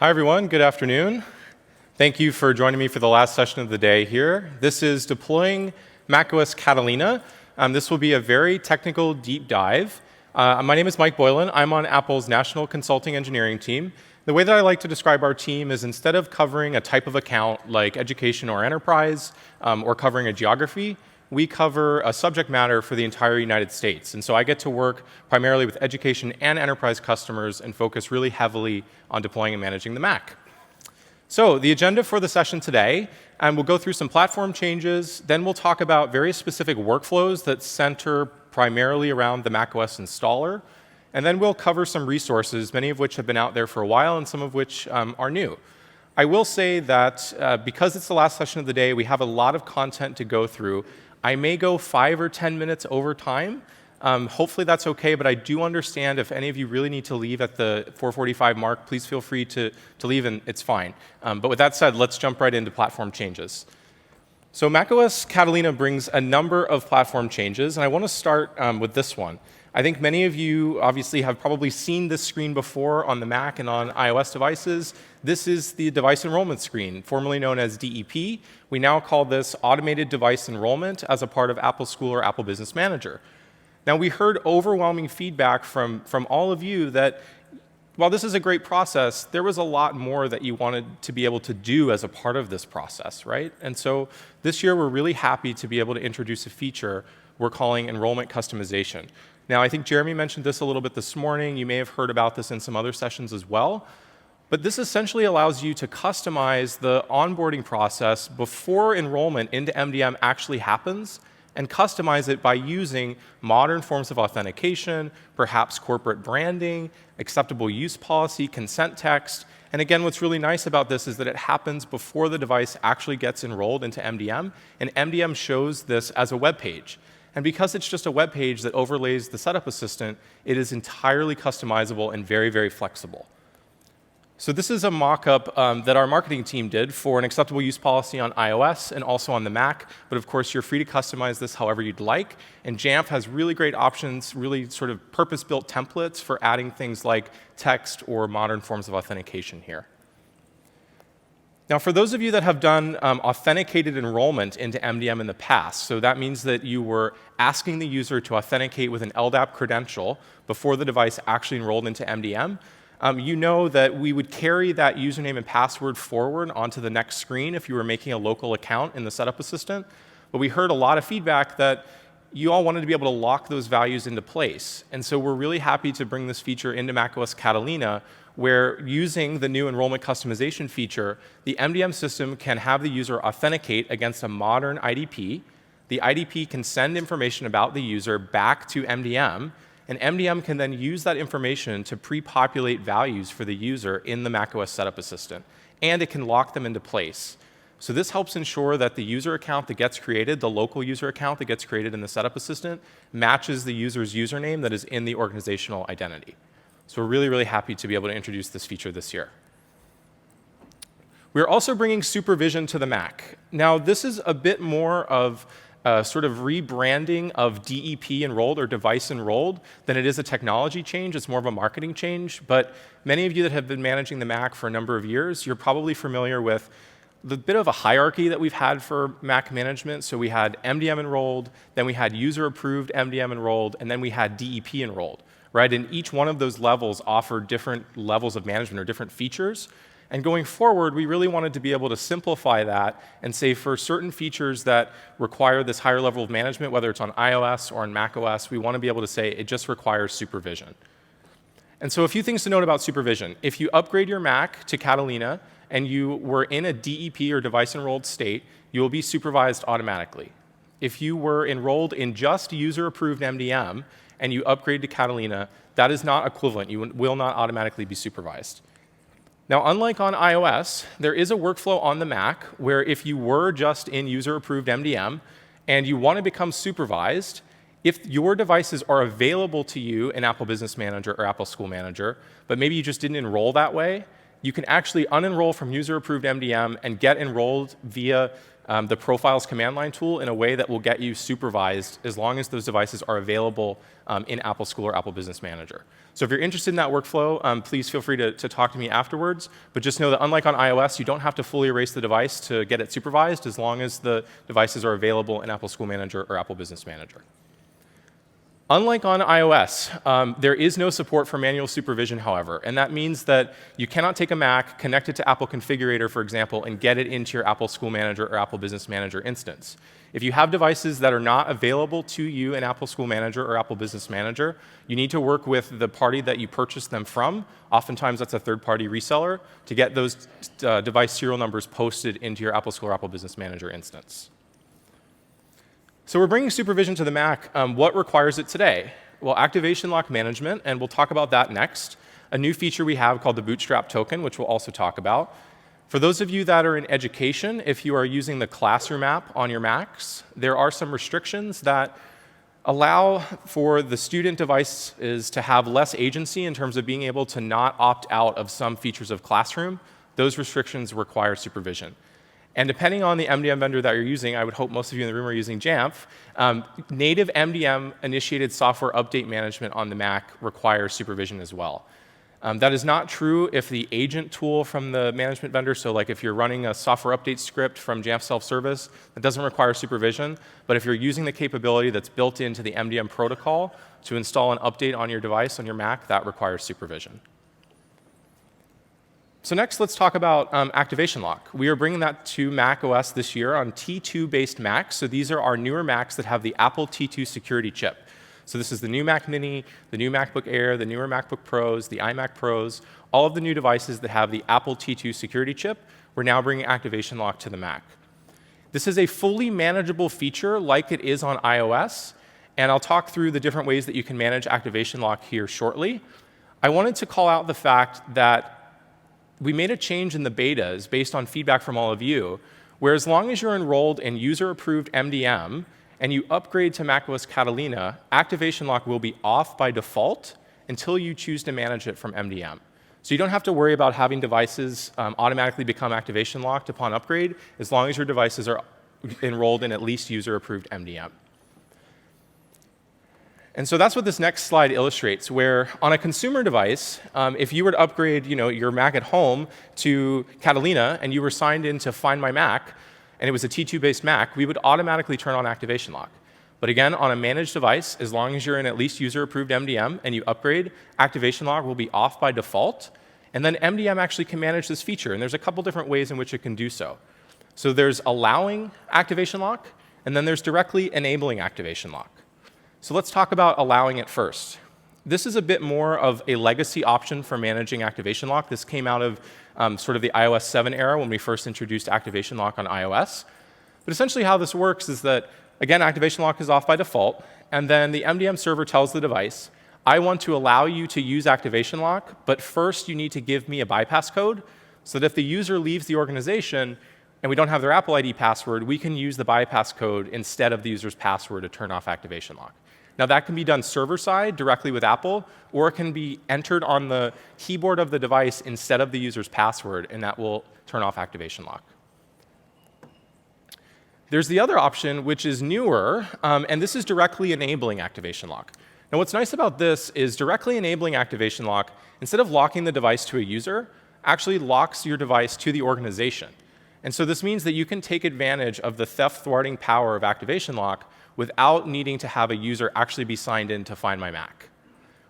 Hi, everyone. Good afternoon. Thank you for joining me for the last session of the day here. This is deploying macOS Catalina. This will be a very technical deep dive. My name is Mike Boylan. I'm on Apple's National Consulting Engineering team. The way that I like to describe our team is instead of covering a type of account like education or enterprise, or covering a geography, we cover a subject matter for the entire United States. And so I get to work primarily with education and enterprise customers and focus really heavily on deploying and managing the Mac. So the agenda for the session today, we'll go through some platform changes, then we'll talk about very specific workflows that center primarily around the macOS installer, and then we'll cover some resources, many of which have been out there for a while and some of which are new. I will say that because it's the last session of the day, we have a lot of content to go through. I may go 5 or 10 minutes over time. Hopefully that's okay, but I do understand if any of you really need to leave at the 4:45 mark, please feel free to leave and it's fine. But with that said, let's jump right into platform changes. So macOS Catalina brings a number of platform changes, and I want to start with this one. I think many of you obviously have probably seen this screen before on the Mac and on iOS devices. This is the device enrollment screen, formerly known as DEP. We now call this automated device enrollment as a part of Apple School or Apple Business Manager. Now, we heard overwhelming feedback from all of you that while this is a great process, there was a lot more that you wanted to be able to do as a part of this process, right? And so this year, we're really happy to be able to introduce a feature we're calling Enrollment Customization. Now, I think Jeremy mentioned this a little bit this morning. You may have heard about this in some other sessions as well. But this essentially allows you to customize the onboarding process before enrollment into MDM actually happens and customize it by using modern forms of authentication, perhaps corporate branding, acceptable use policy, consent text. And again, what's really nice about this is that it happens before the device actually gets enrolled into MDM, and MDM shows this as a web page. And because it's just a web page that overlays the setup assistant, it is entirely customizable and very, very flexible. So this is a mock-up that our marketing team did for an acceptable use policy on iOS and also on the Mac. But of course, you're free to customize this however you'd like. And Jamf has really great options, really sort of purpose-built templates for adding things like text or modern forms of authentication here. Now, for those of you that have done authenticated enrollment into MDM in the past, so that means that you were asking the user to authenticate with an LDAP credential before the device actually enrolled into MDM, you know that we would carry that username and password forward onto the next screen if you were making a local account in the setup assistant. But we heard a lot of feedback that you all wanted to be able to lock those values into place. And so we're really happy to bring this feature into macOS Catalina, where using the new enrollment customization feature, the MDM system can have the user authenticate against a modern IDP. The IDP can send information about the user back to MDM, and MDM can then use that information to pre-populate values for the user in the macOS setup assistant, and it can lock them into place. So this helps ensure that the user account that gets created, the local user account that gets created in the setup assistant, matches the user's username that is in the organizational identity. So we're really, really happy to be able to introduce this feature this year. We're also bringing Supervision to the Mac. Now, this is a bit more of a sort of rebranding of DEP enrolled or device enrolled than it is a technology change. It's more of a marketing change. But many of you that have been managing the Mac for a number of years, you're probably familiar with the bit of a hierarchy that we've had for Mac management. So we had MDM enrolled, then we had user-approved MDM enrolled, and then we had DEP enrolled. Right? And each one of those levels offered different levels of management or different features. And going forward, we really wanted to be able to simplify that and say for certain features that require this higher level of management, whether it's on iOS or on macOS, we want to be able to say it just requires supervision. And so a few things to note about supervision. If you upgrade your Mac to Catalina and you were in a DEP or device enrolled state, you will be supervised automatically. If you were enrolled in just user-approved MDM, and you upgrade to Catalina, that is not equivalent. You will not automatically be supervised. Now, unlike on iOS, there is a workflow on the Mac where if you were just in user-approved MDM and you want to become supervised, if your devices are available to you in Apple Business Manager or Apple School Manager, but maybe you just didn't enroll that way, you can actually unenroll from user-approved MDM and get enrolled via the Profiles command line tool in a way that will get you supervised as long as those devices are available in Apple School or Apple Business Manager. So if you're interested in that workflow, please feel free to talk to me afterwards. But just know that unlike on iOS, you don't have to fully erase the device to get it supervised as long as the devices are available in Apple School Manager or Apple Business Manager. Unlike on iOS, there is no support for manual supervision, however, and that means that you cannot take a Mac, connect it to Apple Configurator, for example, and get it into your Apple School Manager or Apple Business Manager instance. If you have devices that are not available to you in Apple School Manager or Apple Business Manager, you need to work with the party that you purchased them from. Oftentimes, that's a third-party reseller to get those device serial numbers posted into your Apple School or Apple Business Manager instance. So we're bringing supervision to the Mac. What requires it today? Well, activation lock management, and we'll talk about that next. A new feature we have called the Bootstrap Token, which we'll also talk about. For those of you that are in education, if you are using the Classroom app on your Macs, there are some restrictions that allow for the student devices to have less agency in terms of being able to not opt out of some features of Classroom. Those restrictions require supervision. And depending on the MDM vendor that you're using, I would hope most of you in the room are using Jamf, native MDM initiated software update management on the Mac requires supervision as well. That is not true if the agent tool from the management vendor, so like if you're running a software update script from Jamf Self-Service, that doesn't require supervision. But if you're using the capability that's built into the MDM protocol to install an update on your device, on your Mac, that requires supervision. So next, let's talk about activation lock. We are bringing that to macOS this year on T2-based Macs. So these are our newer Macs that have the Apple T2 security chip. So this is the new Mac Mini, the new MacBook Air, the newer MacBook Pros, the iMac Pros, all of the new devices that have the Apple T2 security chip. We're now bringing activation lock to the Mac. This is a fully manageable feature like it is on iOS. And I'll talk through the different ways that you can manage activation lock here shortly. I wanted to call out the fact that we made a change in the betas based on feedback from all of you, where as long as you're enrolled in user-approved MDM and you upgrade to macOS Catalina, activation lock will be off by default until you choose to manage it from MDM. So you don't have to worry about having devices automatically become activation locked upon upgrade, as long as your devices are enrolled in at least user-approved MDM. And so that's what this next slide illustrates, where on a consumer device, if you were to upgrade your Mac at home to Catalina and you were signed in to Find My Mac, and it was a T2-based Mac, we would automatically turn on activation lock. But again, on a managed device, as long as you're in at least user-approved MDM and you upgrade, activation lock will be off by default. And then MDM actually can manage this feature. And there's a couple different ways in which it can do so. So there's allowing activation lock, and then there's directly enabling activation lock. So let's talk about allowing it first. This is a bit more of a legacy option for managing activation lock. This came out of sort of the iOS 7 era when we first introduced activation lock on iOS. But essentially how this works is that, again, activation lock is off by default, and then the MDM server tells the device, I want to allow you to use activation lock, but first you need to give me a bypass code so that if the user leaves the organization and we don't have their Apple ID password, we can use the bypass code instead of the user's password to turn off activation lock. Now, that can be done server-side directly with Apple, or it can be entered on the keyboard of the device instead of the user's password, and that will turn off activation lock. There's the other option, which is newer, and this is directly enabling activation lock. Now, what's nice about this is directly enabling activation lock, instead of locking the device to a user, actually locks your device to the organization. And so this means that you can take advantage of the theft-thwarting power of activation lock without needing to have a user actually be signed in to Find My Mac.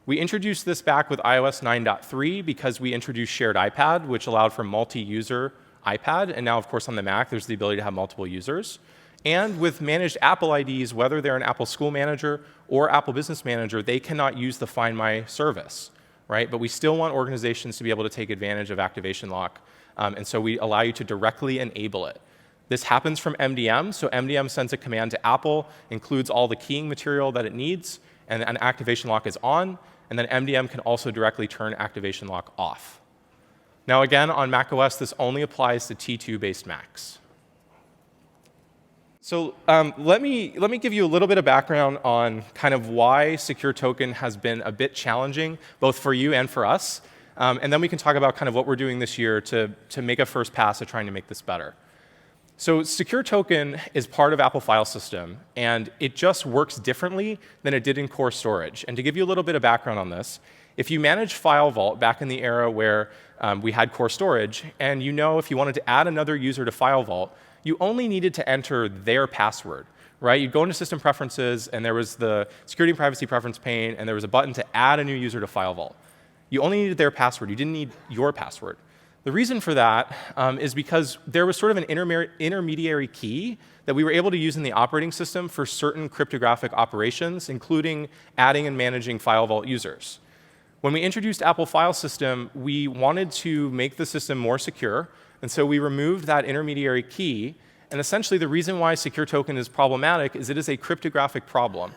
We introduced this back with iOS 9.3 because we introduced shared iPad, which allowed for multi-user iPad. And now, of course, on the Mac, there's the ability to have multiple users. And with managed Apple IDs, whether they're an Apple School Manager or Apple Business Manager, they cannot use the Find My service, right? But we still want organizations to be able to take advantage of activation lock. And so we allow you to directly enable it. This happens from MDM, so MDM sends a command to Apple, includes all the keying material that it needs, and an activation lock is on, and then MDM can also directly turn activation lock off. Now again, on macOS, this only applies to T2-based Macs. So let me give you a little bit of background on kind of why Secure Token has been a bit challenging, both for you and for us, and then we can talk about kind of what we're doing this year to make a first pass at trying to make this better. So Secure Token is part of Apple File System, and it just works differently than it did in core storage. And to give you a little bit of background on this, if you manage File Vault back in the era where we had core storage, and you know if you wanted to add another user to File Vault, you only needed to enter their password, right? You'd go into System Preferences, and there was the Security and Privacy Preference pane, and there was a button to add a new user to File Vault. You only needed their password. You didn't need your password. The reason for that is because there was sort of an intermediary key that we were able to use in the operating system for certain cryptographic operations, including adding and managing File Vault users. When we introduced Apple File System, we wanted to make the system more secure, and so we removed that intermediary key. And essentially, the reason why Secure Token is problematic is it is a cryptographic problem.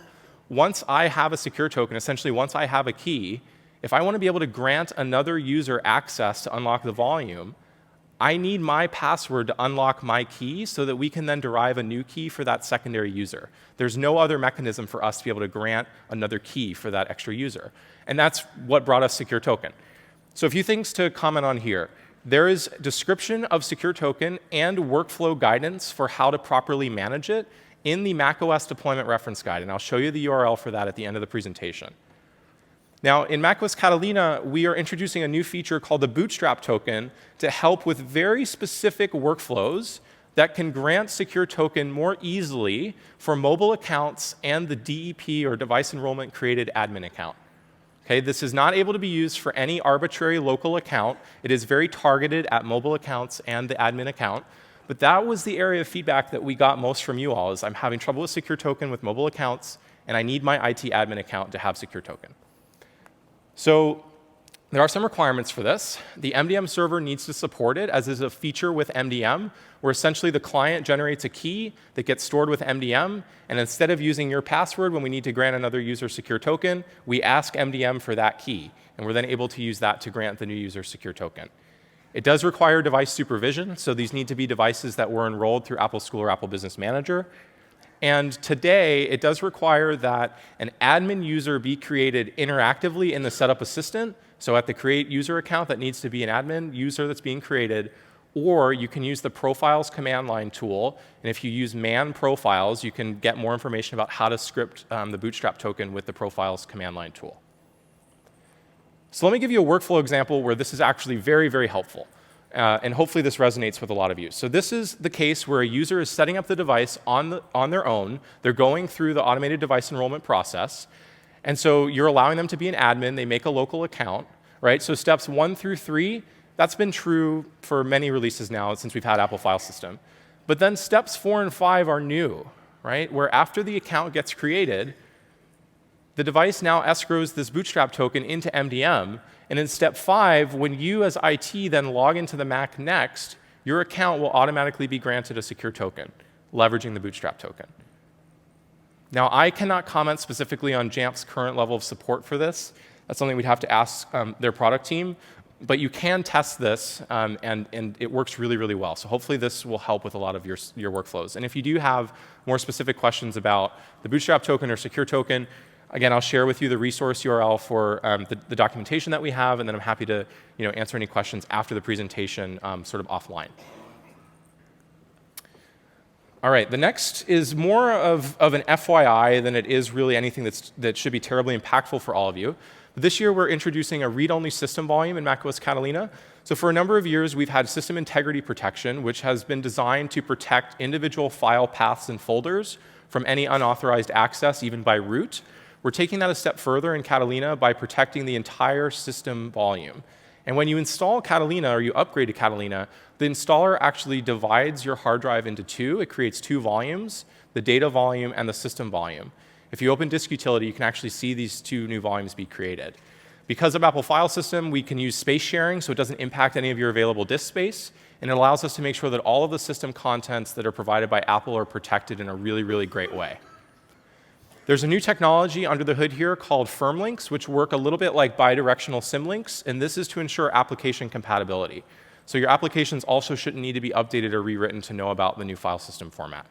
Once I have a Secure Token, essentially once I have a key, if I want to be able to grant another user access to unlock the volume, I need my password to unlock my key so that we can then derive a new key for that secondary user. There's no other mechanism for us to be able to grant another key for that extra user. And that's what brought us Secure Token. So a few things to comment on here. There is description of Secure Token and workflow guidance for how to properly manage it in the macOS deployment reference guide. And I'll show you the URL for that at the end of the presentation. Now, in macOS Catalina, we are introducing a new feature called the Bootstrap Token to help with very specific workflows that can grant Secure Token more easily for mobile accounts and the DEP, or Device Enrollment Created Admin account. Okay, this is not able to be used for any arbitrary local account. It is very targeted at mobile accounts and the admin account. But that was the area of feedback that we got most from you all, is I'm having trouble with Secure Token with mobile accounts, and I need my IT admin account to have Secure Token. So there are some requirements for this. The MDM server needs to support it, as is a feature with MDM, where essentially the client generates a key that gets stored with MDM, and instead of using your password when we need to grant another user Secure Token, we ask MDM for that key, and we're then able to use that to grant the new user Secure Token. It does require device supervision, so these need to be devices that were enrolled through Apple School or Apple Business Manager. And today, it does require that an admin user be created interactively in the Setup Assistant. So at the Create User account, that needs to be an admin user that's being created. Or you can use the Profiles command line tool. And if you use man profiles, you can get more information about how to script the Bootstrap token with the Profiles command line tool. So let me give you a workflow example where this is actually very, very helpful. And hopefully this resonates with a lot of you. So this is the case where a user is setting up the device on their own. They're going through the automated device enrollment process. And so you're allowing them to be an admin. They make a local account, right? So steps 1 through 3, that's been true for many releases now since we've had Apple File System. But then steps 4 and 5 are new, right? Where after the account gets created, the device now escrows this Bootstrap token into MDM. And in step 5, when you as IT then log into the Mac next, your account will automatically be granted a Secure Token, leveraging the Bootstrap token. Now, I cannot comment specifically on Jamf's current level of support for this. That's something we'd have to ask their product team. But you can test this, and it works really, really well. So hopefully this will help with a lot of your workflows. And if you do have more specific questions about the Bootstrap token or Secure Token, again, I'll share with you the resource URL for the documentation that we have, and then I'm happy to answer any questions after the presentation sort of offline. All right, the next is more of an FYI than it is really anything that should be terribly impactful for all of you. This year, we're introducing a read-only system volume in macOS Catalina. So for a number of years, we've had system integrity protection, which has been designed to protect individual file paths and folders from any unauthorized access, even by root. We're taking that a step further in Catalina by protecting the entire system volume. And when you install Catalina or you upgrade to Catalina, the installer actually divides your hard drive into two. It creates two volumes, the data volume and the system volume. If you open Disk Utility, you can actually see these two new volumes be created. Because of Apple File System, we can use space sharing so it doesn't impact any of your available disk space. And it allows us to make sure that all of the system contents that are provided by Apple are protected in a really, really great way. There's a new technology under the hood here called firm links, which work a little bit like bidirectional symlinks, and this is to ensure application compatibility. So your applications also shouldn't need to be updated or rewritten to know about the new file system format.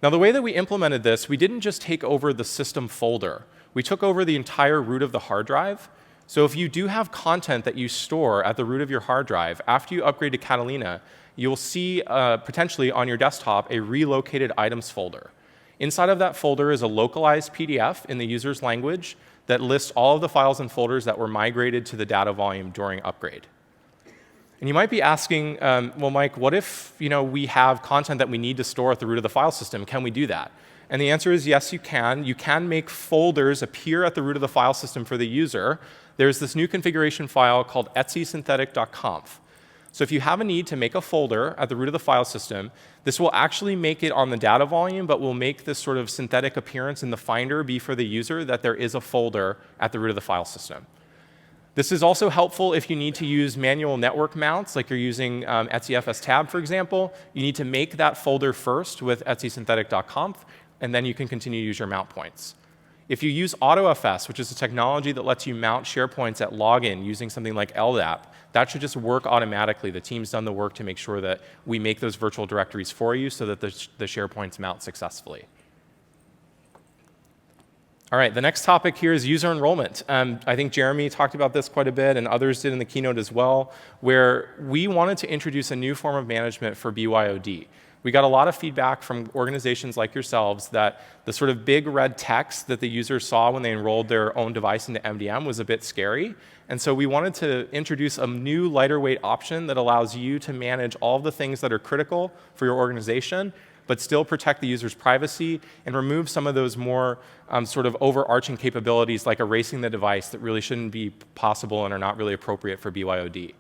Now, the way that we implemented this, we didn't just take over the system folder. We took over the entire root of the hard drive. So if you do have content that you store at the root of your hard drive, after you upgrade to Catalina, you'll see potentially on your desktop a relocated items folder. Inside of that folder is a localized PDF in the user's language that lists all of the files and folders that were migrated to the data volume during upgrade. And you might be asking, well, Mike, what if we have content that we need to store at the root of the file system? Can we do that? And the answer is yes, you can. You can make folders appear at the root of the file system for the user. There's this new configuration file called etsysynthetic.conf. So if you have a need to make a folder at the root of the file system, this will actually make it on the data volume, but will make this sort of synthetic appearance in the Finder be for the user that there is a folder at the root of the file system. This is also helpful if you need to use manual network mounts, like you're using etsyfs tab, for example. You need to make that folder first with etsysynthetic.conf, and then you can continue to use your mount points. If you use AutoFS, which is a technology that lets you mount SharePoints at login using something like LDAP, that should just work automatically. The team's done the work to make sure that we make those virtual directories for you so that the SharePoints mount successfully. All right, the next topic here is user enrollment. I think Jeremy talked about this quite a bit, and others did in the keynote as well, where we wanted to introduce a new form of management for BYOD. We got a lot of feedback from organizations like yourselves that the sort of big red text that the users saw when they enrolled their own device into MDM was a bit scary. And so we wanted to introduce a new lighter weight option that allows you to manage all of the things that are critical for your organization, but still protect the user's privacy and remove some of those more sort of overarching capabilities like erasing the device that really shouldn't be possible and are not really appropriate for BYOD.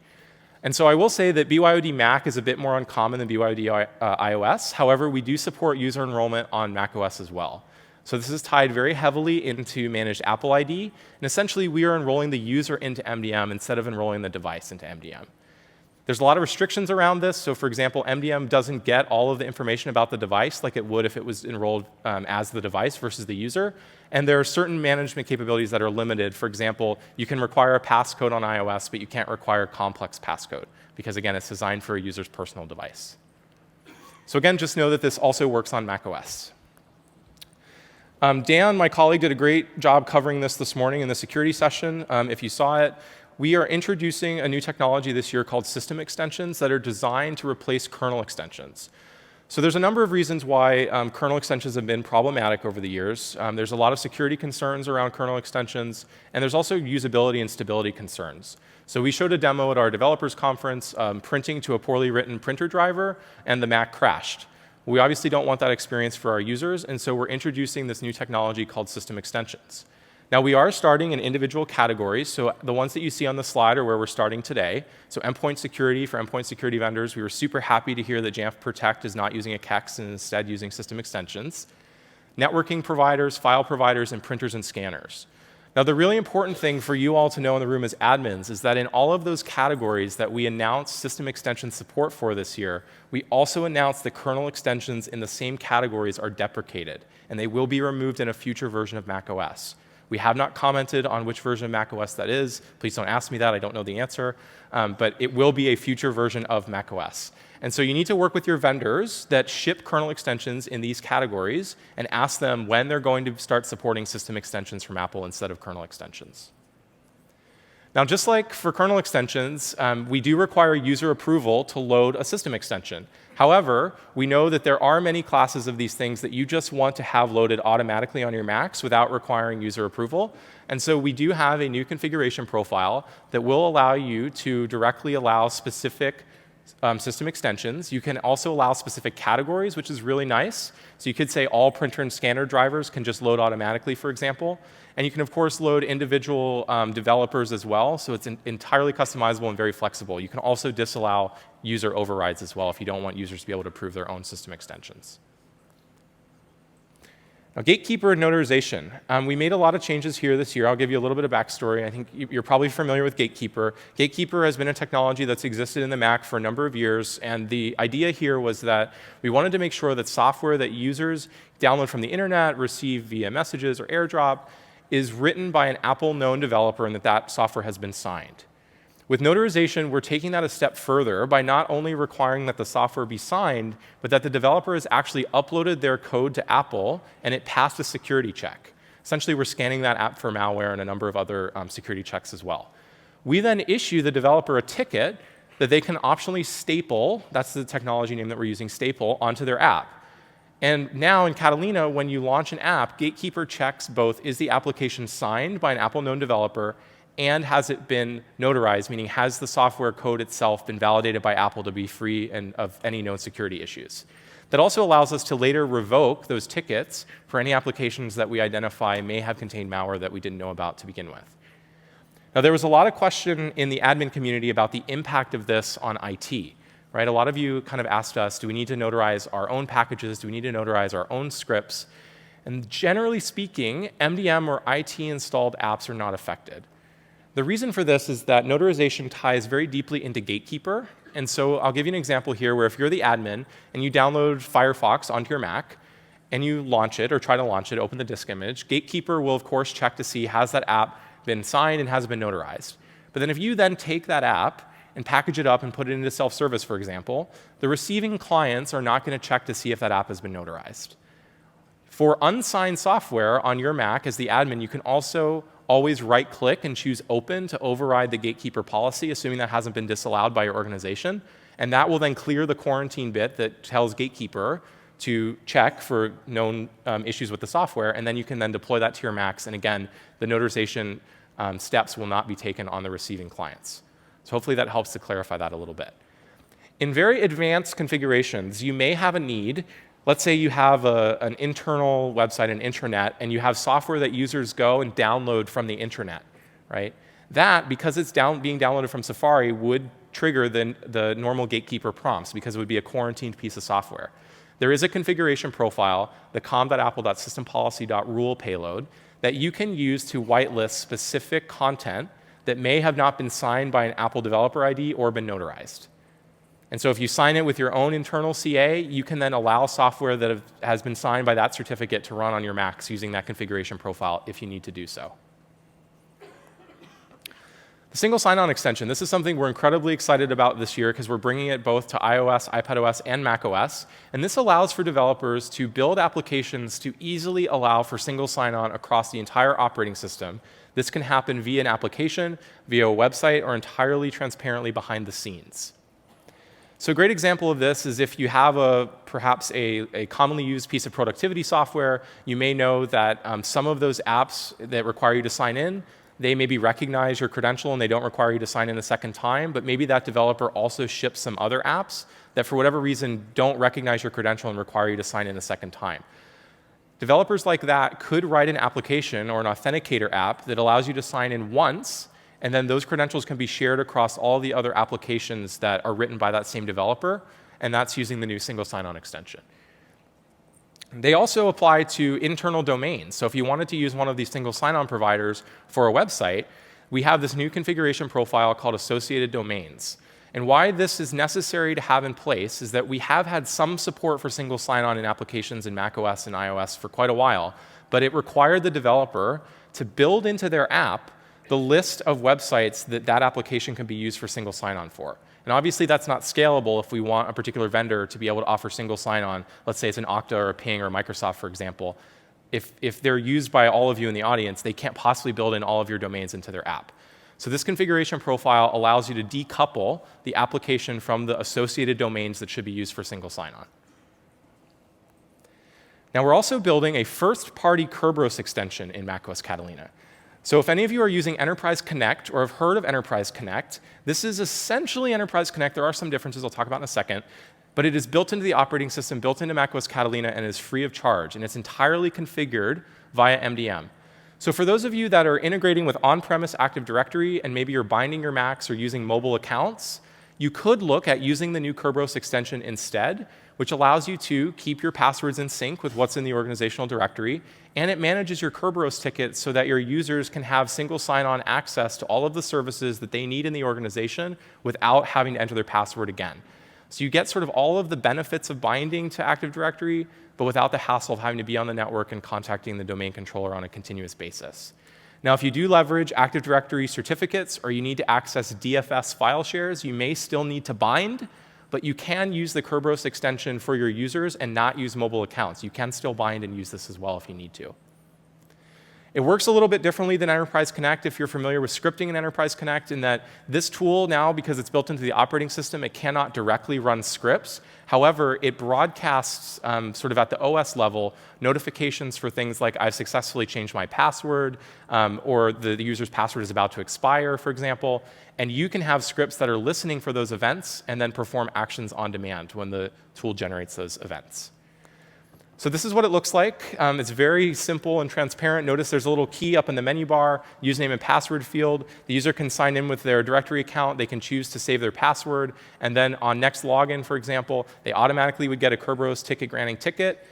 And so I will say that BYOD Mac is a bit more uncommon than BYOD iOS. However, we do support user enrollment on macOS as well. So this is tied very heavily into managed Apple ID. And essentially, we are enrolling the user into MDM instead of enrolling the device into MDM. There's a lot of restrictions around this. So for example, MDM doesn't get all of the information about the device like it would if it was enrolled as the device versus the user. And there are certain management capabilities that are limited. For example, you can require a passcode on iOS, but you can't require complex passcode because, again, it's designed for a user's personal device. So again, just know that this also works on macOS. Dan, my colleague, did a great job covering this morning in the security session. If you saw it, we are introducing a new technology this year called system extensions that are designed to replace kernel extensions. So there's a number of reasons why kernel extensions have been problematic over the years. There's a lot of security concerns around kernel extensions, and there's also usability and stability concerns. So we showed a demo at our developers conference, printing to a poorly written printer driver, and the Mac crashed. We obviously don't want that experience for our users, and so we're introducing this new technology called system extensions. Now, we are starting in individual categories. So the ones that you see on the slide are where we're starting today. So endpoint security for endpoint security vendors. We were super happy to hear that Jamf Protect is not using a KEX and instead using system extensions. Networking providers, file providers, and printers and scanners. Now, the really important thing for you all to know in the room as admins is that in all of those categories that we announced system extension support for this year, we also announced that kernel extensions in the same categories are deprecated, and they will be removed in a future version of macOS. We have not commented on which version of macOS that is. Please don't ask me that. I don't know the answer. But it will be a future version of macOS. And so you need to work with your vendors that ship kernel extensions in these categories and ask them when they're going to start supporting system extensions from Apple instead of kernel extensions. Now, just like for kernel extensions, we do require user approval to load a system extension. However, we know that there are many classes of these things that you just want to have loaded automatically on your Macs without requiring user approval. And so we do have a new configuration profile that will allow you to directly allow specific system extensions. You can also allow specific categories, which is really nice. So you could say all printer and scanner drivers can just load automatically, for example. And you can, of course, load individual developers as well. So it's entirely customizable and very flexible. You can also disallow user overrides as well if you don't want users to be able to approve their own system extensions. Now, gatekeeper and notarization. We made a lot of changes here this year. I'll give you a little bit of backstory. I think you're probably familiar with Gatekeeper. Gatekeeper has been a technology that's existed in the Mac for a number of years. And the idea here was that we wanted to make sure that software that users download from the internet, receive via messages or AirDrop, is written by an Apple-known developer and that software has been signed. With notarization, we're taking that a step further by not only requiring that the software be signed, but that the developer has actually uploaded their code to Apple and it passed a security check. Essentially, we're scanning that app for malware and a number of other security checks as well. We then issue the developer a ticket that they can optionally staple, that's the technology name that we're using, staple, onto their app. And now in Catalina, when you launch an app, Gatekeeper checks both is the application signed by an Apple known developer and has it been notarized, meaning has the software code itself been validated by Apple to be free of any known security issues. That also allows us to later revoke those tickets for any applications that we identify may have contained malware that we didn't know about to begin with. Now, there was a lot of question in the admin community about the impact of this on IT. Right? A lot of you kind of asked us, do we need to notarize our own packages? Do we need to notarize our own scripts? And generally speaking, MDM or IT installed apps are not affected. The reason for this is that notarization ties very deeply into Gatekeeper. And so I'll give you an example here where if you're the admin and you download Firefox onto your Mac and you launch it or try to launch it, open the disk image, Gatekeeper will of course check to see has that app been signed and has it been notarized. But then if you then take that app and package it up and put it into self-service, for example, the receiving clients are not going to check to see if that app has been notarized. For unsigned software on your Mac, as the admin, you can also always right-click and choose Open to override the Gatekeeper policy, assuming that hasn't been disallowed by your organization. And that will then clear the quarantine bit that tells Gatekeeper to check for known issues with the software, and then you can then deploy that to your Macs. And again, the notarization steps will not be taken on the receiving clients. So hopefully that helps to clarify that a little bit. In very advanced configurations, you may have a need. Let's say you have an internal website, an intranet, and you have software that users go and download from the intranet, right? That, because it's being downloaded from Safari, would trigger the normal Gatekeeper prompts because it would be a quarantined piece of software. There is a configuration profile, the com.apple.system-policy.rule payload, that you can use to whitelist specific content that may have not been signed by an Apple developer ID or been notarized. And so if you sign it with your own internal CA, you can then allow software that has been signed by that certificate to run on your Macs using that configuration profile if you need to do so. The single sign-on extension, this is something we're incredibly excited about this year because we're bringing it both to iOS, iPadOS, and macOS. And this allows for developers to build applications to easily allow for single sign-on across the entire operating system. This can happen via an application, via a website, or entirely transparently behind the scenes. So a great example of this is if you have perhaps a commonly used piece of productivity software, you may know that some of those apps that require you to sign in, they maybe recognize your credential and they don't require you to sign in a second time, but maybe that developer also ships some other apps that for whatever reason don't recognize your credential and require you to sign in a second time. Developers like that could write an application or an authenticator app that allows you to sign in once, and then those credentials can be shared across all the other applications that are written by that same developer, and that's using the new single sign-on extension. They also apply to internal domains. So if you wanted to use one of these single sign-on providers for a website, we have this new configuration profile called associated domains. And why this is necessary to have in place is that we have had some support for single sign-on in applications in macOS and iOS for quite a while, but it required the developer to build into their app the list of websites that application can be used for single sign-on for. And obviously that's not scalable if we want a particular vendor to be able to offer single sign-on. Let's say it's an Okta or a Ping or a Microsoft, for example. If they're used by all of you in the audience, they can't possibly build in all of your domains into their app. So this configuration profile allows you to decouple the application from the associated domains that should be used for single sign-on. Now we're also building a first-party Kerberos extension in macOS Catalina. So if any of you are using Enterprise Connect or have heard of Enterprise Connect, this is essentially Enterprise Connect. There are some differences I'll talk about in a second. But it is built into the operating system, built into macOS Catalina, and is free of charge. And it's entirely configured via MDM. So for those of you that are integrating with on-premise Active Directory and maybe you're binding your Macs or using mobile accounts, you could look at using the new Kerberos extension instead, which allows you to keep your passwords in sync with what's in the organizational directory, and it manages your Kerberos tickets so that your users can have single sign-on access to all of the services that they need in the organization without having to enter their password again. So you get sort of all of the benefits of binding to Active Directory, but without the hassle of having to be on the network and contacting the domain controller on a continuous basis. Now, if you do leverage Active Directory certificates or you need to access DFS file shares, you may still need to bind, but you can use the Kerberos extension for your users and not use mobile accounts. You can still bind and use this as well if you need to. It works a little bit differently than Enterprise Connect if you're familiar with scripting in Enterprise Connect, in that this tool now, because it's built into the operating system, it cannot directly run scripts. However, it broadcasts sort of at the OS level notifications for things like I've successfully changed my password, or the user's password is about to expire, for example. And you can have scripts that are listening for those events and then perform actions on demand when the tool generates those events. So this is what it looks like. It's very simple and transparent. Notice there's a little key up in the menu bar, username and password field. The user can sign in with their directory account. They can choose to save their password. And then on next login, for example, they automatically would get a Kerberos ticket granting ticket,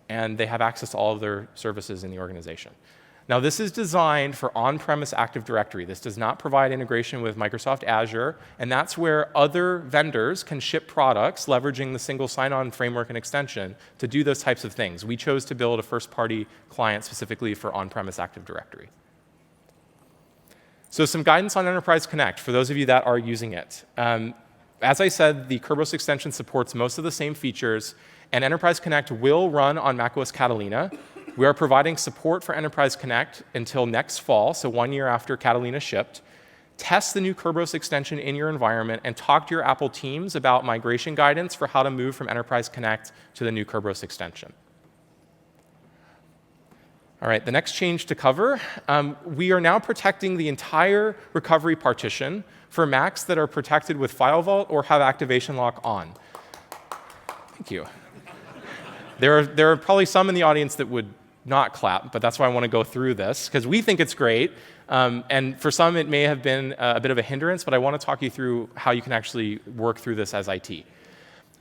and they have access to all of their services in the organization. Now, this is designed for on-premise Active Directory. This does not provide integration with Microsoft Azure, and that's where other vendors can ship products leveraging the single sign-on framework and extension to do those types of things. We chose to build a first-party client specifically for on-premise Active Directory. So some guidance on Enterprise Connect for those of you that are using it. As I said, the Kerberos extension supports most of the same features, and Enterprise Connect will run on macOS Catalina. We are providing support for Enterprise Connect until next fall, so 1 year after Catalina shipped. Test the new Kerberos extension in your environment and talk to your Apple teams about migration guidance for how to move from Enterprise Connect to the new Kerberos extension. All right, the next change to cover, we are now protecting the entire recovery partition for Macs that are protected with File Vault or have activation lock on. Thank you. There are probably some in the audience that would not clap, but that's why I want to go through this, because we think it's great. And for some, it may have been a bit of a hindrance, but I want to talk you through how you can actually work through this as IT.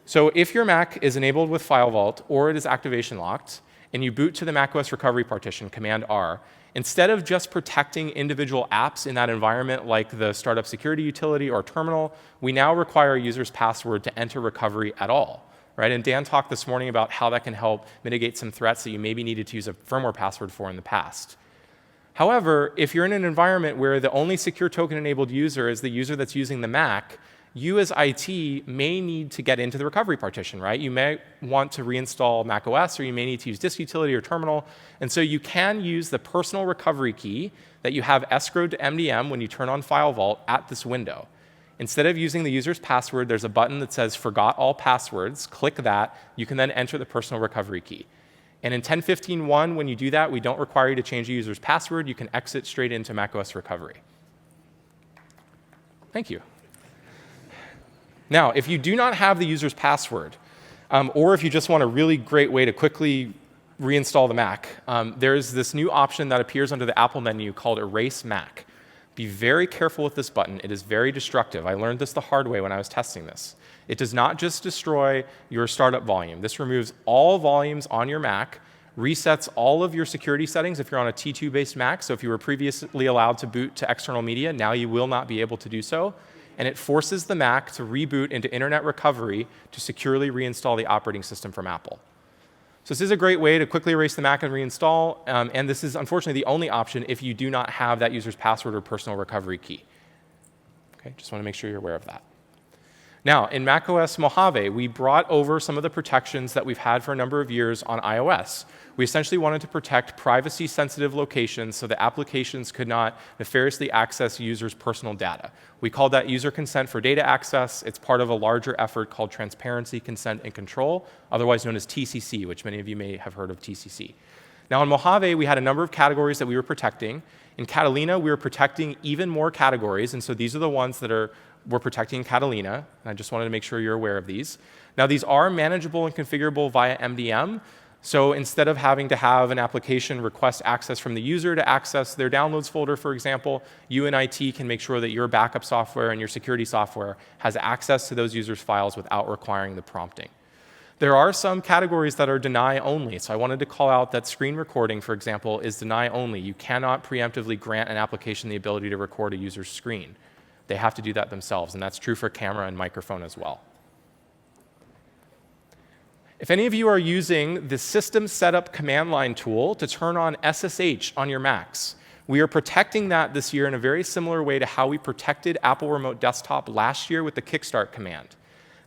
So if your Mac is enabled with File Vault or it is activation locked, and you boot to the macOS recovery partition, Command-R, instead of just protecting individual apps in that environment like the startup security utility or terminal, we now require a user's password to enter recovery at all. Right? And Dan talked this morning about how that can help mitigate some threats that you maybe needed to use a firmware password for in the past. However, if you're in an environment where the only secure token-enabled user is the user that's using the Mac, you as IT may need to get into the recovery partition, right? You may want to reinstall macOS, or you may need to use disk utility or terminal. And so you can use the personal recovery key that you have escrowed to MDM when you turn on File Vault at this window. Instead of using the user's password, there's a button that says Forgot All Passwords. Click that. You can then enter the personal recovery key. And in 10.15.1, when you do that, we don't require you to change the user's password. You can exit straight into macOS recovery. Thank you. Now, if you do not have the user's password, or if you just want a really great way to quickly reinstall the Mac, there's this new option that appears under the Apple menu called Erase Mac. Be very careful with this button. It is very destructive. I learned this the hard way when I was testing this. It does not just destroy your startup volume. This removes all volumes on your Mac, resets all of your security settings if you're on a T2-based Mac. So if you were previously allowed to boot to external media, now you will not be able to do so. And it forces the Mac to reboot into internet recovery to securely reinstall the operating system from Apple. So this is a great way to quickly erase the Mac and reinstall, and this is unfortunately the only option if you do not have that user's password or personal recovery key. Okay, just want to make sure you're aware of that. Now, in macOS Mojave, we brought over some of the protections that we've had for a number of years on iOS. We essentially wanted to protect privacy-sensitive locations so that applications could not nefariously access users' personal data. We called that user consent for data access. It's part of a larger effort called transparency, consent, and control, otherwise known as TCC, which many of you may have heard of TCC. Now, in Mojave, we had a number of categories that we were protecting. In Catalina, we were protecting even more categories, and so these are the ones that we're protecting in Catalina, and I just wanted to make sure you're aware of these. Now, these are manageable and configurable via MDM, so instead of having to have an application request access from the user to access their downloads folder, for example, you and IT can make sure that your backup software and your security software has access to those users' files without requiring the prompting. There are some categories that are deny only, so I wanted to call out that screen recording, for example, is deny only. You cannot preemptively grant an application the ability to record a user's screen. They have to do that themselves, and that's true for camera and microphone as well. If any of you are using the System Setup command line tool to turn on SSH on your Macs, we are protecting that this year in a very similar way to how we protected Apple Remote Desktop last year with the Kickstart command.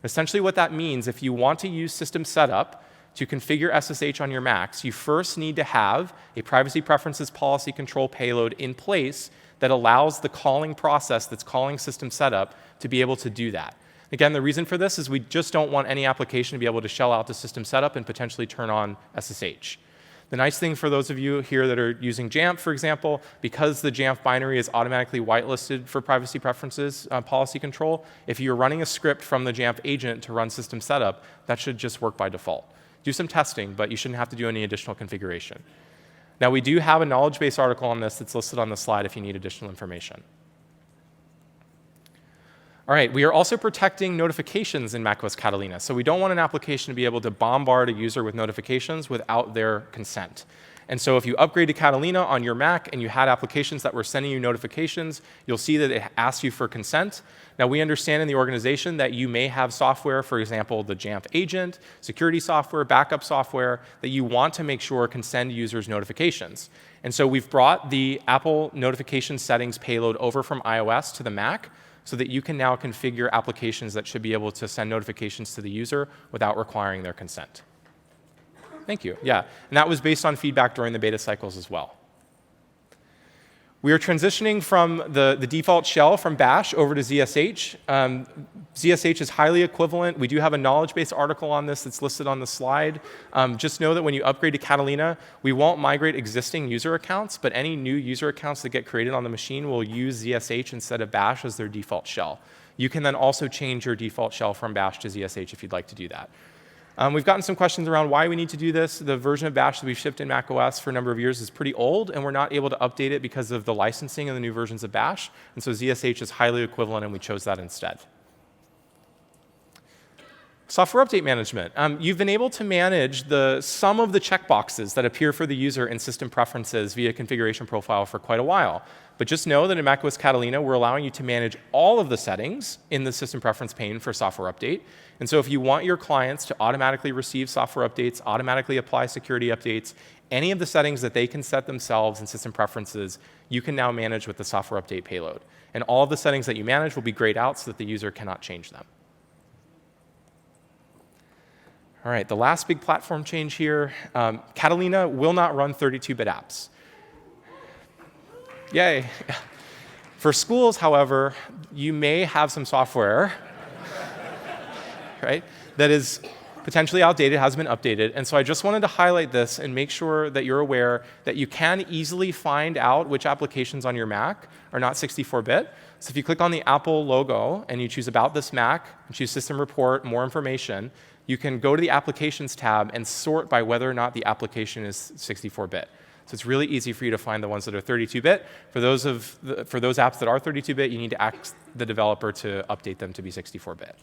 Essentially what that means, if you want to use System Setup to configure SSH on your Macs, you first need to have a privacy preferences policy control payload in place that allows the calling process that's calling system setup to be able to do that. Again, the reason for this is we just don't want any application to be able to shell out the system setup and potentially turn on SSH. The nice thing for those of you here that are using Jamf, for example, because the Jamf binary is automatically whitelisted for privacy preferences policy control, if you're running a script from the Jamf agent to run system setup, that should just work by default. Do some testing, but you shouldn't have to do any additional configuration. Now, we do have a knowledge base article on this that's listed on the slide if you need additional information. All right, we are also protecting notifications in macOS Catalina. So we don't want an application to be able to bombard a user with notifications without their consent. And so if you upgrade to Catalina on your Mac and you had applications that were sending you notifications, you'll see that it asks you for consent. Now, we understand in the organization that you may have software, for example, the Jamf agent, security software, backup software, that you want to make sure can send users notifications. And so we've brought the Apple notification settings payload over from iOS to the Mac, so that you can now configure applications that should be able to send notifications to the user without requiring their consent. Thank you. Yeah, and that was based on feedback during the beta cycles as well. We are transitioning from the default shell from Bash over to ZSH. ZSH is highly equivalent. We do have a knowledge base article on this that's listed on the slide. Just know that when you upgrade to Catalina, we won't migrate existing user accounts, but any new user accounts that get created on the machine will use ZSH instead of Bash as their default shell. You can then also change your default shell from Bash to ZSH if you'd like to do that. We've gotten some questions around why we need to do this. The version of Bash that we've shipped in macOS for a number of years is pretty old, and we're not able to update it because of the licensing of the new versions of Bash. And so ZSH is highly equivalent, and we chose that instead. Software update management. You've been able to manage some of the checkboxes that appear for the user in system preferences via configuration profile for quite a while. But just know that in macOS Catalina, we're allowing you to manage all of the settings in the system preference pane for software update. And so if you want your clients to automatically receive software updates, automatically apply security updates, any of the settings that they can set themselves in system preferences, you can now manage with the software update payload. And all of the settings that you manage will be grayed out so that the user cannot change them. All right, the last big platform change here, Catalina will not run 32-bit apps. Yay. For schools, however, you may have some software right, that is potentially outdated, has been updated. And so I just wanted to highlight this and make sure that you're aware that you can easily find out which applications on your Mac are not 64-bit. So if you click on the Apple logo and you choose About This Mac, and choose System Report, More Information, you can go to the Applications tab and sort by whether or not the application is 64-bit. So it's really easy for you to find the ones that are 32-bit. For those apps that are 32-bit, you need to ask the developer to update them to be 64-bit.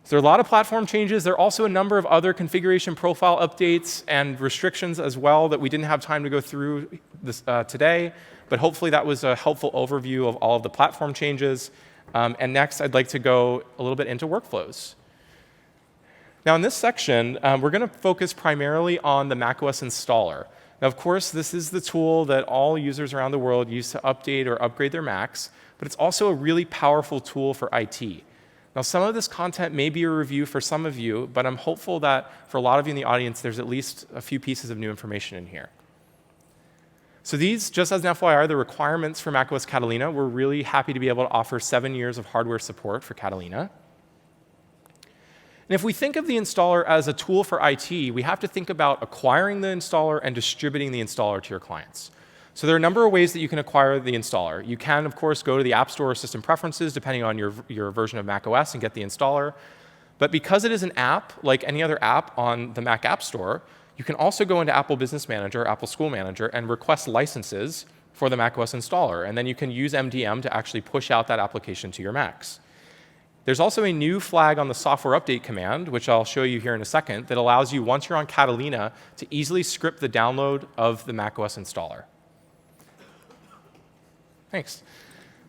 So there are a lot of platform changes. There are also a number of other configuration profile updates and restrictions as well that we didn't have time to go through this, today. But hopefully that was a helpful overview of all of the platform changes. And next, I'd like to go a little bit into workflows. Now, in this section, we're going to focus primarily on the macOS installer. Now, of course, this is the tool that all users around the world use to update or upgrade their Macs, but it's also a really powerful tool for IT. Now, some of this content may be a review for some of you, but I'm hopeful that for a lot of you in the audience, there's at least a few pieces of new information in here. So these, just as an FYI, are the requirements for macOS Catalina. We're really happy to be able to offer 7 years of hardware support for Catalina. And if we think of the installer as a tool for IT, we have to think about acquiring the installer and distributing the installer to your clients. So there are a number of ways that you can acquire the installer. You can, of course, go to the App Store or System Preferences, depending on your version of macOS, and get the installer. But because it is an app, like any other app on the Mac App Store, you can also go into Apple Business Manager, Apple School Manager, and request licenses for the macOS installer. And then you can use MDM to actually push out that application to your Macs. There's also a new flag on the software update command, which I'll show you here in a second, that allows you, once you're on Catalina, to easily script the download of the macOS installer. Thanks.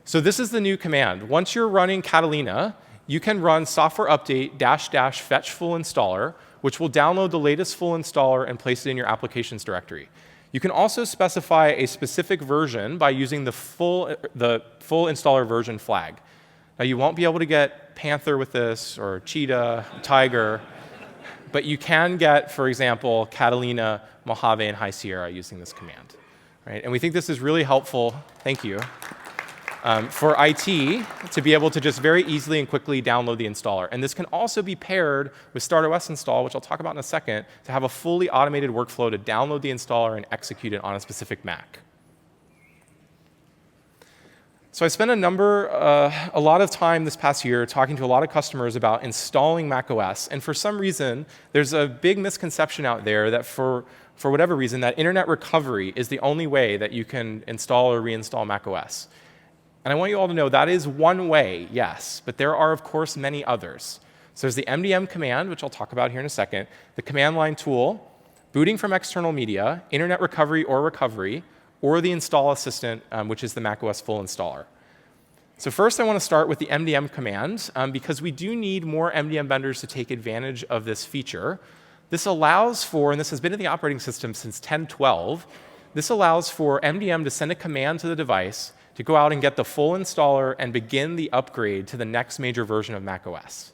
So this is the new command. Once you're running Catalina, you can run software update -- fetch full installer, which will download the latest full installer and place it in your applications directory. You can also specify a specific version by using the full installer version flag. Now, you won't be able to get Panther with this, or Cheetah, Tiger, But you can get, for example, Catalina, Mojave, and High Sierra using this command. Right? And we think this is really helpful, thank you, for IT to be able to just very easily and quickly download the installer. And this can also be paired with startosinstall, which I'll talk about in a second, to have a fully automated workflow to download the installer and execute it on a specific Mac. So I spent a lot of time this past year talking to a lot of customers about installing macOS. And for some reason, there's a big misconception out there that for whatever reason, that internet recovery is the only way that you can install or reinstall macOS. And I want you all to know that is one way, yes, but there are, of course, many others. So there's the MDM command, which I'll talk about here in a second, the command line tool, booting from external media, internet recovery, or the install assistant, which is the macOS full installer. So first, I want to start with the MDM command, because we do need more MDM vendors to take advantage of this feature. This allows for, and this has been in the operating system since 10.12, this allows for MDM to send a command to the device to go out and get the full installer and begin the upgrade to the next major version of macOS.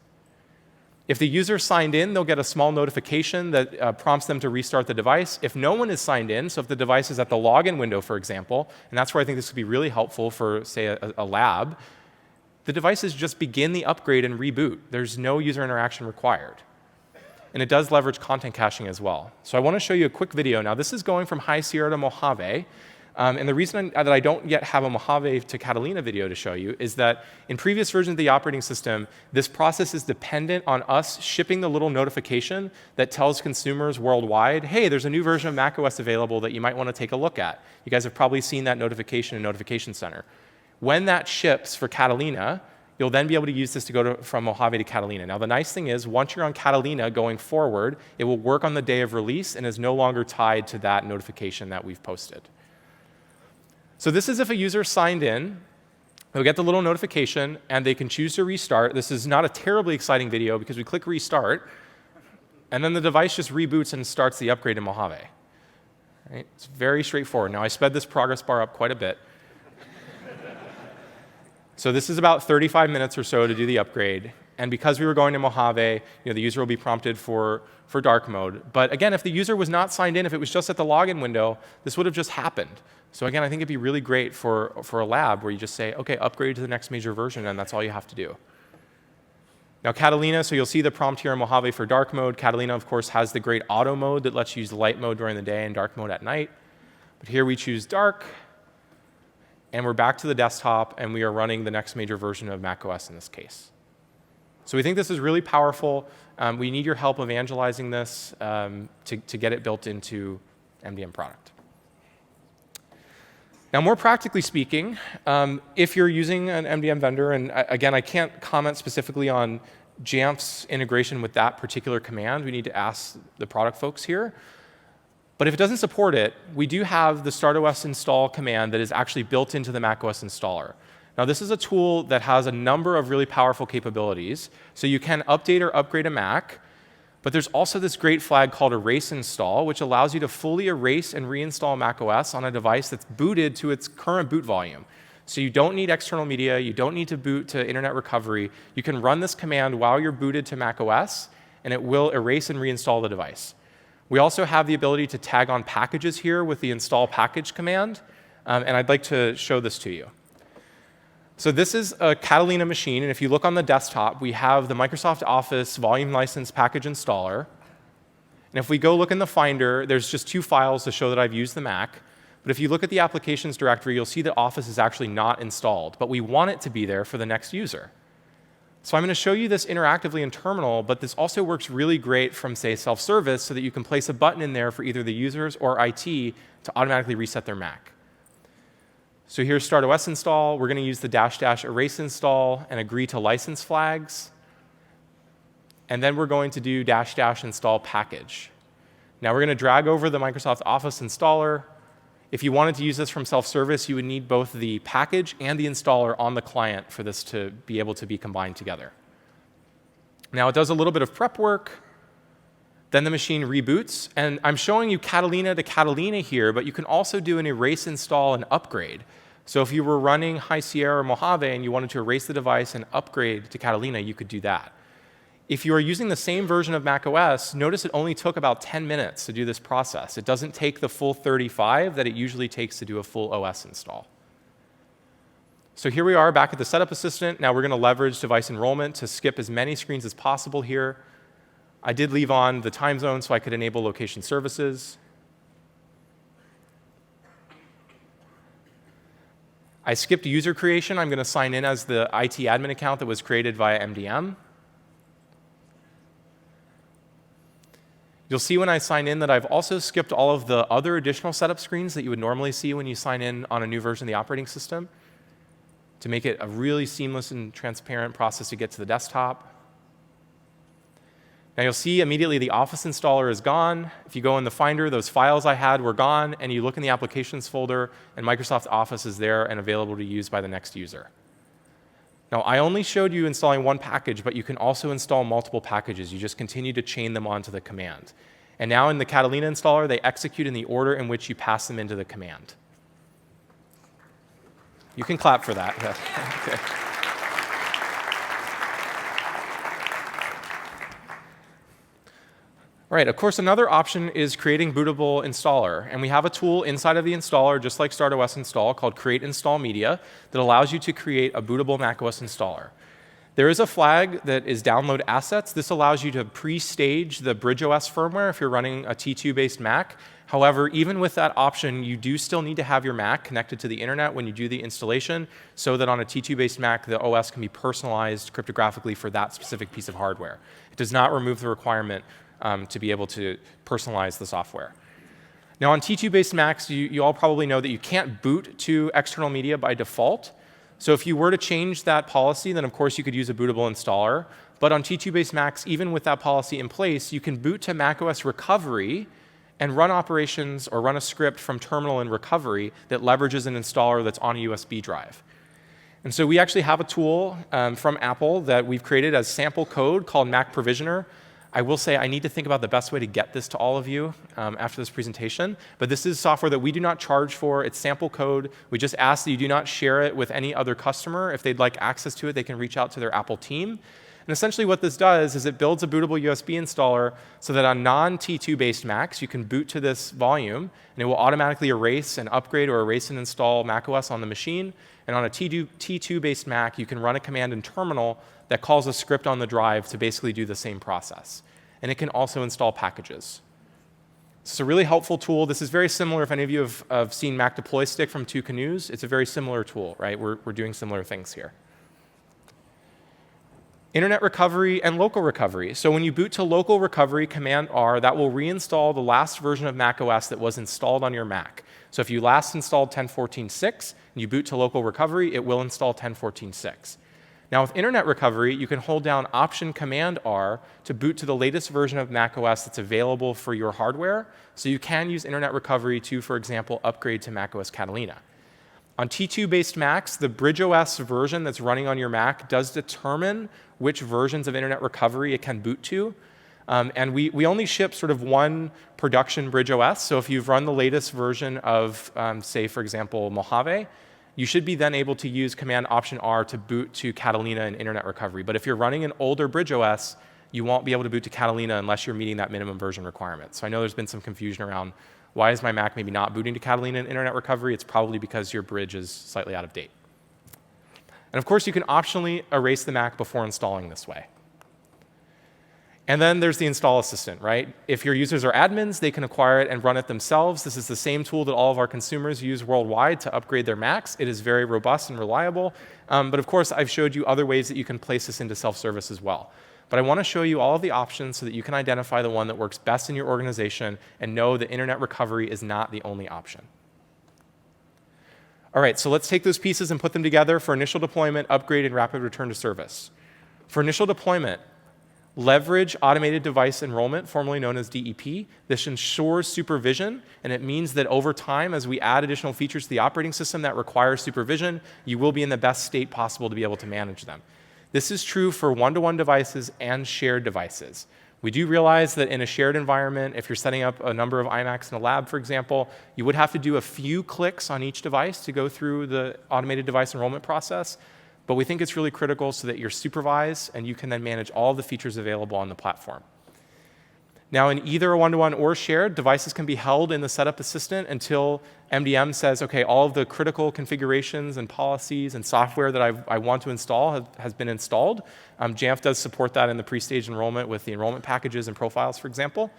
If the user signed in, they'll get a small notification that prompts them to restart the device. If no one is signed in, so if the device is at the login window, for example, and that's where I think this would be really helpful for, say, a lab, the devices just begin the upgrade and reboot. There's no user interaction required. And it does leverage content caching as well. So I want to show you a quick video. Now, this is going from High Sierra to Mojave. And the reason that I don't yet have a Mojave to Catalina video to show you is that in previous versions of the operating system, this process is dependent on us shipping the little notification that tells consumers worldwide, hey, there's a new version of macOS available that you might want to take a look at. You guys have probably seen that notification in Notification Center. When that ships for Catalina, you'll then be able to use this to go from Mojave to Catalina. Now, the nice thing is, once you're on Catalina going forward, it will work on the day of release and is no longer tied to that notification that we've posted. So this is if a user signed in, they'll get the little notification, and they can choose to restart. This is not a terribly exciting video because we click restart, and then the device just reboots and starts the upgrade in Mojave. Right? It's very straightforward. Now, I sped this progress bar up quite a bit. So this is about 35 minutes or so to do the upgrade. And because we were going to Mojave, the user will be prompted for dark mode. But again, if the user was not signed in, if it was just at the login window, this would have just happened. So again, I think it'd be really great for a lab where you just say, OK, upgrade to the next major version, and that's all you have to do. Now, Catalina, so you'll see the prompt here in Mojave for dark mode. Catalina, of course, has the great auto mode that lets you use light mode during the day and dark mode at night. But here we choose dark. And we're back to the desktop, and we are running the next major version of macOS in this case. So we think this is really powerful. We need your help evangelizing this to get it built into MDM product. Now, more practically speaking, if you're using an MDM vendor, and again, I can't comment specifically on Jamf's integration with that particular command. We need to ask the product folks here. But if it doesn't support it, we do have the startosinstall command that is actually built into the macOS installer. Now, this is a tool that has a number of really powerful capabilities. So you can update or upgrade a Mac. But there's also this great flag called erase install, which allows you to fully erase and reinstall macOS on a device that's booted to its current boot volume. So you don't need external media. You don't need to boot to internet recovery. You can run this command while you're booted to macOS, and it will erase and reinstall the device. We also have the ability to tag on packages here with the install package command, and I'd like to show this to you. So this is a Catalina machine, and if you look on the desktop, we have the Microsoft Office Volume License Package Installer. And if we go look in the Finder, there's just 2 files to show that I've used the Mac. But if you look at the Applications directory, you'll see that Office is actually not installed, but we want it to be there for the next user. So I'm going to show you this interactively in Terminal, but this also works really great from, say, self-service so that you can place a button in there for either the users or IT to automatically reset their Mac. So here's startosinstall. We're going to use the -- erase install and agree to license flags. And then we're going to do -- install package. Now we're going to drag over the Microsoft Office installer. If you wanted to use this from self-service, you would need both the package and the installer on the client for this to be able to be combined together. Now, it does a little bit of prep work. Then the machine reboots. And I'm showing you Catalina to Catalina here, but you can also do an erase install and upgrade. So if you were running High Sierra or Mojave and you wanted to erase the device and upgrade to Catalina, you could do that. If you are using the same version of macOS, notice it only took about 10 minutes to do this process. It doesn't take the full 35 that it usually takes to do a full OS install. So here we are back at the Setup Assistant. Now we're going to leverage device enrollment to skip as many screens as possible here. I did leave on the time zone so I could enable location services. I skipped user creation. I'm going to sign in as the IT admin account that was created via MDM. You'll see when I sign in that I've also skipped all of the other additional setup screens that you would normally see when you sign in on a new version of the operating system to make it a really seamless and transparent process to get to the desktop. Now you'll see immediately the Office installer is gone. If you go in the Finder, those files I had were gone, and you look in the Applications folder, and Microsoft Office is there and available to use by the next user. Now, I only showed you installing one package, but you can also install multiple packages. You just continue to chain them onto the command. And now in the Catalina installer, they execute in the order in which you pass them into the command. You can clap for that. Yeah. Okay. All right, of course, another option is creating Bootable Installer. And we have a tool inside of the installer, just like startos install, called createinstallmedia that allows you to create a bootable macOS installer. There is a flag that is download assets. This allows you to pre-stage the BridgeOS firmware if you're running a T2-based Mac. However, even with that option, you do still need to have your Mac connected to the internet when you do the installation so that on a T2-based Mac, the OS can be personalized cryptographically for that specific piece of hardware. It does not remove the requirement to be able to personalize the software. Now, on T2-based Macs, you all probably know that you can't boot to external media by default. So if you were to change that policy, then of course you could use a bootable installer. But on T2-based Macs, even with that policy in place, you can boot to macOS recovery and run operations or run a script from terminal in recovery that leverages an installer that's on a USB drive. And so we actually have a tool from Apple that we've created as sample code called Mac Provisioner. I will say I need to think about the best way to get this to all of you after this presentation. But this is software that we do not charge for. It's sample code. We just ask that you do not share it with any other customer. If they'd like access to it, they can reach out to their Apple team. And essentially what this does is it builds a bootable USB installer so that on non-T2-based Macs, you can boot to this volume, and it will automatically erase and upgrade or erase and install macOS on the machine. And on a T2-based Mac, you can run a command in terminal that calls a script on the drive to basically do the same process. And it can also install packages. It's a really helpful tool. This is very similar. If any of you have seen Mac Deploy Stick from Two Canoes, it's a very similar tool, right? We're doing similar things here. Internet recovery and local recovery. So when you boot to local recovery, Command R, that will reinstall the last version of macOS that was installed on your Mac. So if you last installed 10.14.6 and you boot to local recovery, it will install 10.14.6. Now with internet recovery, you can hold down Option Command R to boot to the latest version of macOS that's available for your hardware. So you can use internet recovery to, for example, upgrade to macOS Catalina. On T2-based Macs, the BridgeOS version that's running on your Mac does determine which versions of internet recovery it can boot to. And we only ship sort of one production BridgeOS. So if you've run the latest version of, say, for example, Mojave, you should be then able to use Command Option R to boot to Catalina and internet recovery. But if you're running an older BridgeOS, you won't be able to boot to Catalina unless you're meeting that minimum version requirement. So I know there's been some confusion around why is my Mac maybe not booting to Catalina and internet recovery. It's probably because your bridge is slightly out of date. And of course, you can optionally erase the Mac before installing this way. And then there's the install assistant, right? If your users are admins, they can acquire it and run it themselves. This is the same tool that all of our consumers use worldwide to upgrade their Macs. It is very robust and reliable. But of course, I've showed you other ways that you can place this into self-service as well. But I want to show you all of the options so that you can identify the one that works best in your organization and know that internet recovery is not the only option. All right, so let's take those pieces and put them together for initial deployment, upgrade, and rapid return to service. For initial deployment, leverage automated device enrollment, formerly known as DEP. This ensures supervision, and it means that over time, as we add additional features to the operating system that require supervision, you will be in the best state possible to be able to manage them. This is true for one-to-one devices and shared devices. We do realize that in a shared environment, if you're setting up a number of iMacs in a lab, for example, you would have to do a few clicks on each device to go through the automated device enrollment process. but we think it's really critical so that you're supervised and you can then manage all the features available on the platform. Now, in either a one-to-one or shared, devices can be held in the setup assistant until MDM says, OK, all of the critical configurations and policies and software that I want to install has been installed. Jamf does support that in the pre-stage enrollment with the enrollment packages and profiles, for example.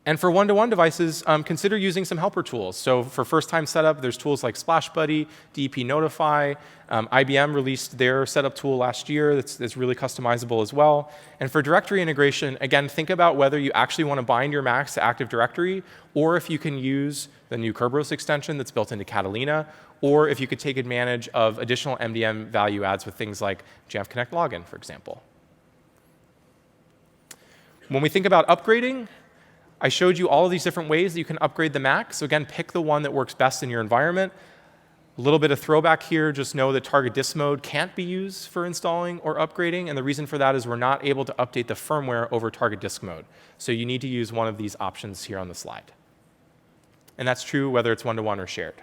And for one-to-one devices, consider using some helper tools. So for first-time setup, there's tools like Splash Buddy, DEP Notify. IBM released their setup tool last year that's really customizable as well. And for directory integration, again, think about whether you actually want to bind your Macs to Active Directory, or if you can use the new Kerberos extension that's built into Catalina, or if you could take advantage of additional MDM value adds with things like Jamf Connect Login, for example. When we think about upgrading, I showed you all of these different ways that you can upgrade the Mac. So again, pick the one that works best in your environment. A little bit of throwback here, just know that target disk mode can't be used for installing or upgrading, and the reason for that is we're not able to update the firmware over target disk mode. So you need to use one of these options here on the slide. And that's true whether it's one-to-one or shared.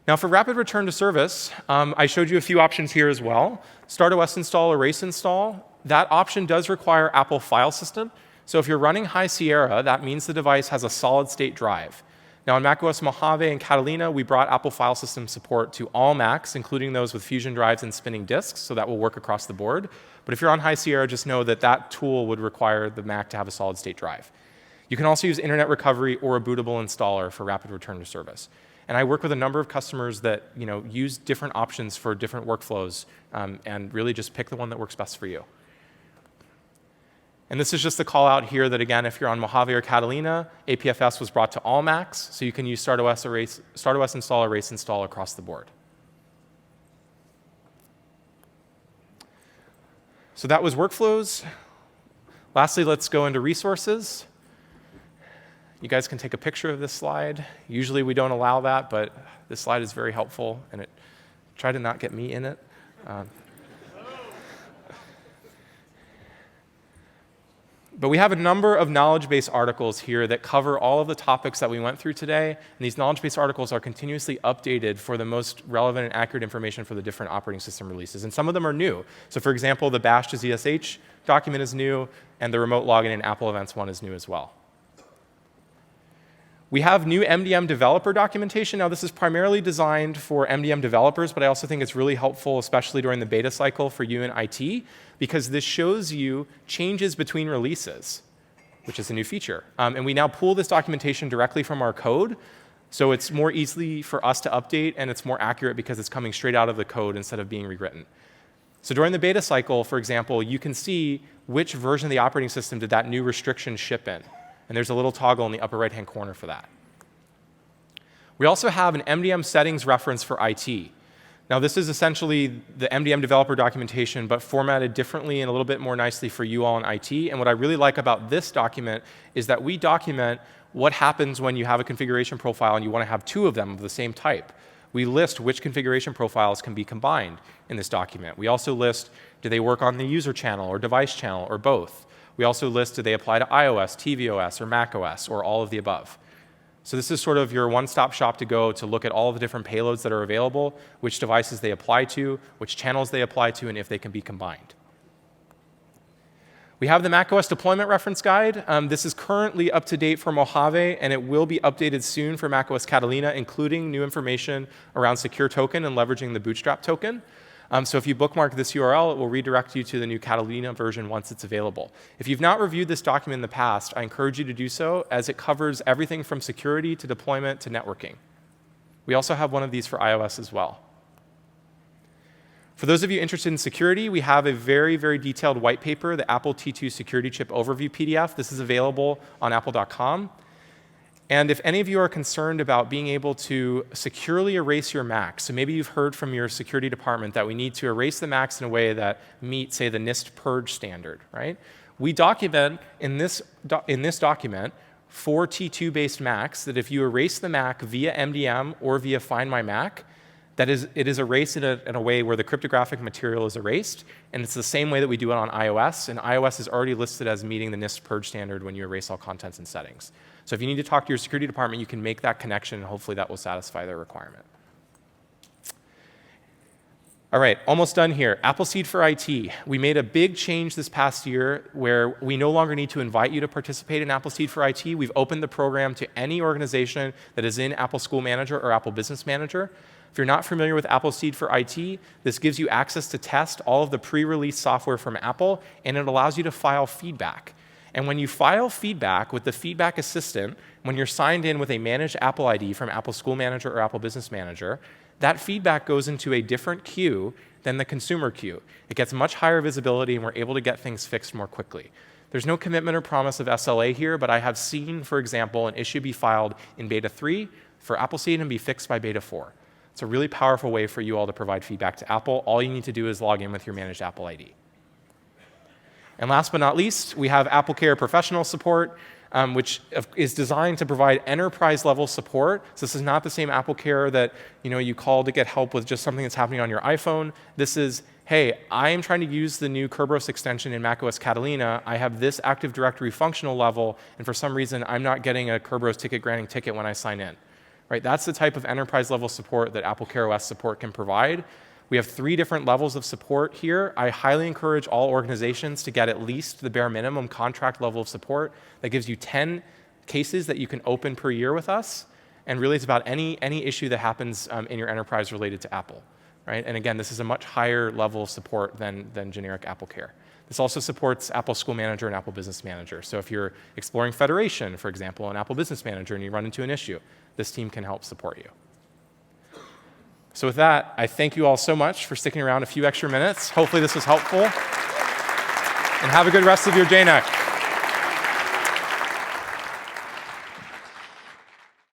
Now for rapid return to service, I showed you a few options here as well. StartOS install, erase install. That option does require Apple file system. So if you're running High Sierra, that means the device has a solid-state drive. Now on macOS Mojave and Catalina, we brought Apple file system support to all Macs, including those with Fusion drives and spinning disks, so that will work across the board. But if you're on High Sierra, just know that that tool would require the Mac to have a solid-state drive. You can also use Internet Recovery or a Bootable Installer for rapid return to service. And I work with a number of customers that use different options for different workflows, and really just pick the one that works best for you. And this is just the call out here that, again, if you're on Mojave or Catalina, APFS was brought to all Macs, so you can use StartOS install, erase install across the board. So that was workflows. Lastly, let's go into resources. You guys can take a picture of this slide. Usually we don't allow that, but this slide is very helpful, and try to not get me in it. But we have a number of knowledge-based articles here that cover all of the topics that we went through today. And these knowledge-based articles are continuously updated for the most relevant and accurate information for the different operating system releases. And some of them are new. So for example, the bash to ZSH document is new, and the remote login in Apple Events 1 is new as well. We have new MDM developer documentation. Now, this is primarily designed for MDM developers, but I also think it's really helpful, especially during the beta cycle for you in IT, because this shows you changes between releases, which is a new feature. And we now pull this documentation directly from our code, so it's more easily for us to update, and it's more accurate because it's coming straight out of the code instead of being rewritten. So during the beta cycle, for example, you can see which version of the operating system did that new restriction ship in. And there's a little toggle in the upper right-hand corner for that. We also have an MDM settings reference for IT. Now, this is essentially the MDM developer documentation, but formatted differently and a little bit more nicely for you all in IT. And what I really like about this document is that we document what happens when you have a configuration profile and you want to have two of them of the same type. We list which configuration profiles can be combined in this document. We also list, do they work on the user channel or device channel or both? We also list, do they apply to iOS, tvOS, or macOS, or all of the above? So this is sort of your one-stop shop to go to look at all of the different payloads that are available, which devices they apply to, which channels they apply to, and if they can be combined. We have the macOS deployment reference guide. This is currently up to date for Mojave, and it will be updated soon for macOS Catalina, including new information around secure token and leveraging the Bootstrap token. So if you bookmark this URL, it will redirect you to the new Catalina version once it's available. If you've not reviewed this document in the past, I encourage you to do so, as it covers everything from security to deployment to networking. We also have one of these for iOS as well. For those of you interested in security, we have a very, very detailed white paper, the Apple T2 Security Chip Overview PDF. This is available on apple.com. And if any of you are concerned about being able to securely erase your Macs, so maybe you've heard from your security department that we need to erase the Macs in a way that meet, say, the NIST purge standard, right? We document in this document for T2-based Macs that if you erase the Mac via MDM or via Find My Mac, it is erased in a way where the cryptographic material is erased, and it's the same way that we do it on iOS, and iOS is already listed as meeting the NIST purge standard when you erase all contents and settings. So if you need to talk to your security department, you can make that connection, and hopefully that will satisfy their requirement. All right, almost done here. Appleseed for IT. We made a big change this past year where we no longer need to invite you to participate in Appleseed for IT. We've opened the program to any organization that is in Apple School Manager or Apple Business Manager. If you're not familiar with Appleseed for IT, this gives you access to test all of the pre-release software from Apple, and it allows you to file feedback. And when you file feedback with the Feedback Assistant, when you're signed in with a managed Apple ID from Apple School Manager or Apple Business Manager, that feedback goes into a different queue than the consumer queue. It gets much higher visibility, and we're able to get things fixed more quickly. There's no commitment or promise of SLA here, but I have seen, for example, an issue be filed in Beta 3 for Appleseed and be fixed by Beta 4. It's a really powerful way for you all to provide feedback to Apple. All you need to do is log in with your managed Apple ID. And last but not least, we have AppleCare Professional Support, which is designed to provide enterprise-level support. So this is not the same AppleCare that you call to get help with just something that's happening on your iPhone. This is, hey, I am trying to use the new Kerberos extension in macOS Catalina. I have this Active Directory functional level, and for some reason, I'm not getting a Kerberos ticket granting ticket when I sign in. Right? That's the type of enterprise-level support that AppleCare OS support can provide. We have 3 different levels of support here. I highly encourage all organizations to get at least the bare minimum contract level of support. That gives you 10 cases that you can open per year with us. And really, it's about any issue that happens in your enterprise related to Apple. Right? And again, this is a much higher level of support than generic AppleCare. This also supports Apple School Manager and Apple Business Manager. So if you're exploring Federation, for example, in Apple Business Manager, and you run into an issue, this team can help support you. So with that, I thank you all so much for sticking around a few extra minutes. Hopefully this was helpful. And have a good rest of your JNUC.